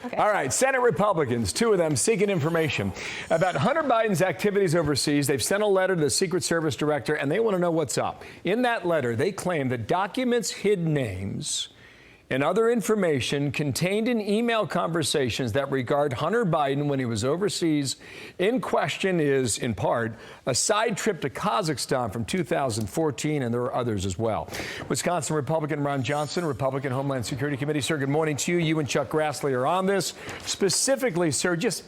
Okay. All right, Senate Republicans, two of them seeking information about Hunter Biden's activities overseas. They've sent a letter to the Secret Service director, and they want to know what's up. In that letter, they claim that documents hid names and other information contained in email conversations that regard Hunter Biden when he was overseas. In question is, in part, a side trip to Kazakhstan from 2014, and there are others as well. Wisconsin Republican Ron Johnson, Republican Homeland Security Committee. Sir, good morning to you. You and Chuck Grassley are on this. Specifically, sir, just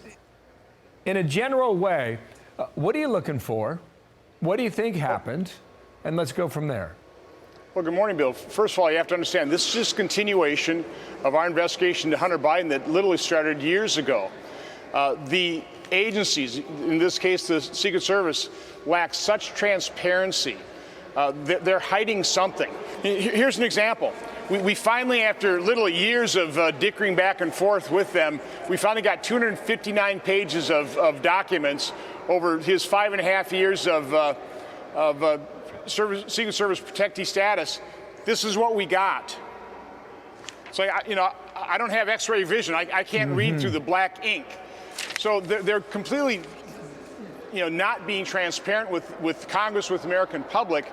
in a general way, what are you looking for? What do you think happened? And let's go from there. Well, good morning, Bill. First of all, you have to understand this is just continuation of our investigation to Hunter Biden that literally started years ago. The agencies, in this case the Secret Service, lack such transparency that they're hiding something. Here's an example. We finally, after literally years of dickering back and forth with them, we finally got 259 pages of documents over his 5.5 years of Secret Service protectee status. This is what we got. So, I don't have X-ray vision. I can't read through the black ink. So they're completely, not being transparent with Congress, with the American public.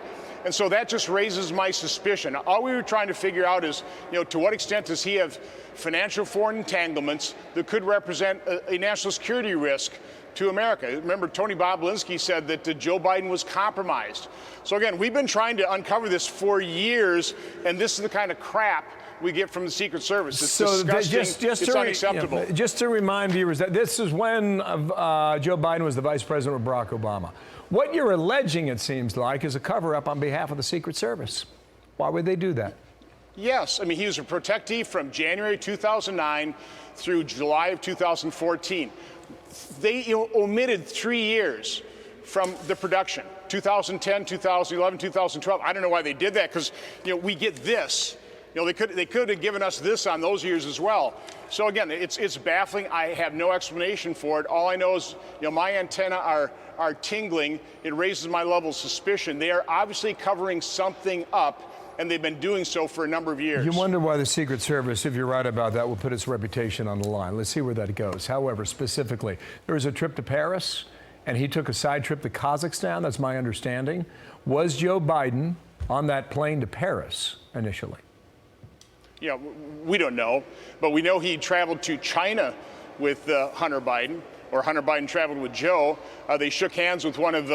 And so that just raises my suspicion. All we were trying to figure out is, to what extent does he have financial foreign entanglements that could represent a national security risk to America. Remember, Tony Bobulinski said that Joe Biden was compromised. So again, we've been trying to uncover this for years, and this is the kind of crap we get from the Secret Service. It's disgusting. It's unacceptable. Just to remind viewers that this is when Joe Biden was the vice president with Barack Obama. What you're alleging, it seems like, is a cover-up on behalf of the Secret Service. Why would they do that? Yes. He was a protectee from January 2009 through July of 2014. They omitted 3 years from the production, 2010, 2011, 2012. I don't know why they did that, because we get this. They could have given us this on those years as well. So again, it's baffling. I have no explanation for it. All I know is my antenna are tingling. It raises my level of suspicion. They are obviously covering something up, and they've been doing so for a number of years. You wonder why the Secret Service, if you're right about that, will put its reputation on the line. Let's see where that goes. However, specifically, there was a trip to Paris, and he took a side trip to Kazakhstan. That's my understanding. Was Joe Biden on that plane to Paris initially? We don't know, but we know he traveled to China with Hunter Biden, or Hunter Biden traveled with Joe. They shook hands with one of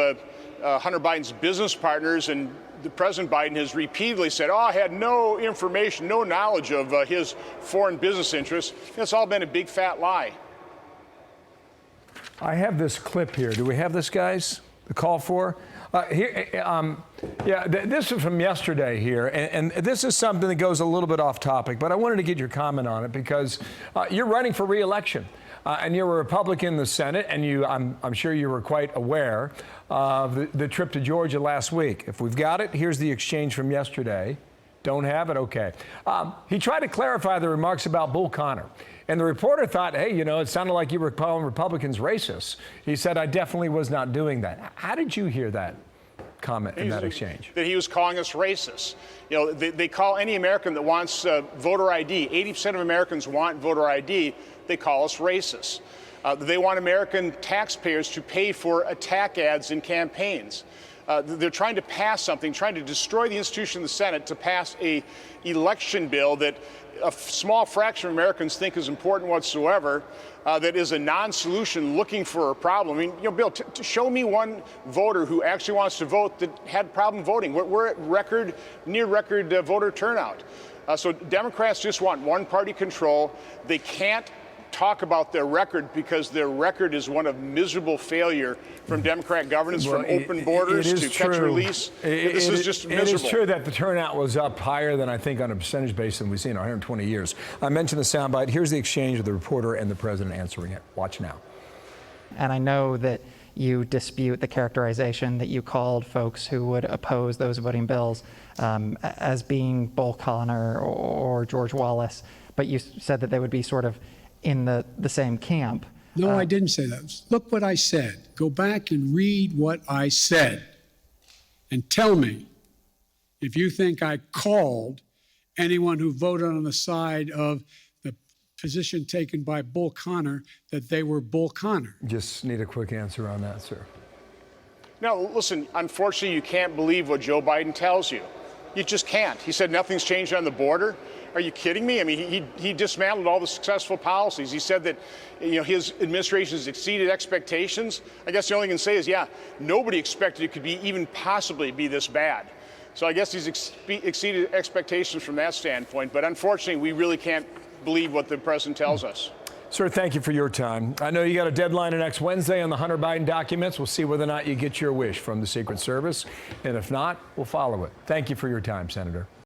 Hunter Biden's business partners, and President Biden has repeatedly said, I had no information, no knowledge of his foreign business interests. It's all been a big fat lie. I have this clip here. Do we have this, guys? The call for? This is from yesterday here, and this is something that goes a little bit off topic, but I wanted to get your comment on it because you're running for re-election. And you're a Republican in the Senate, and I'm sure you were quite aware of the trip to Georgia last week. If we've got it, here's the exchange from yesterday. Don't have it? Okay. He tried to clarify the remarks about Bull Connor. And the reporter thought, hey, it sounded like you were calling Republicans racist. He said, I definitely was not doing that. How did you hear that comment in that exchange? That he was calling us racist. They call any American that wants voter ID. 80% of Americans want voter ID. They call us racist. They want American taxpayers to pay for attack ads in campaigns. They're trying to pass something, trying to destroy the institution of the Senate to pass a election bill that a small fraction of Americans think is important whatsoever, that is a non-solution looking for a problem. Bill, to show me one voter who actually wants to vote that had a problem voting. We're at near record voter turnout. So Democrats just want one-party control. They can't talk about their record because their record is one of miserable failure from Democrat governance, from open borders to catch and release. This is just miserable. It is true that the turnout was up higher than I think on a percentage basis than we've seen in 120 years. I mentioned the soundbite. Here's the exchange of the reporter and the president answering it. Watch now. And I know that you dispute the characterization that you called folks who would oppose those voting bills as being Bull Connor or George Wallace, but you said that they would be sort of in the same camp. No, I didn't say that. Look what I said. Go back and read what I said and tell me if you think I called anyone who voted on the side of the position taken by Bull Connor that they were Bull Connor. Just need a quick answer on that, sir. Now, listen, unfortunately, you can't believe what Joe Biden tells you. You just can't. He said nothing's changed on the border. Are you kidding me? I mean, he dismantled all the successful policies. He said that, his administration has exceeded expectations. I guess the only thing I can say is, yeah, nobody expected it could be even possibly be this bad. So I guess he's exceeded expectations from that standpoint. But unfortunately, we really can't believe what the president tells us. Sir, thank you for your time. I know you got a deadline next Wednesday on the Hunter Biden documents. We'll see whether or not you get your wish from the Secret Service. And if not, we'll follow it. Thank you for your time, Senator.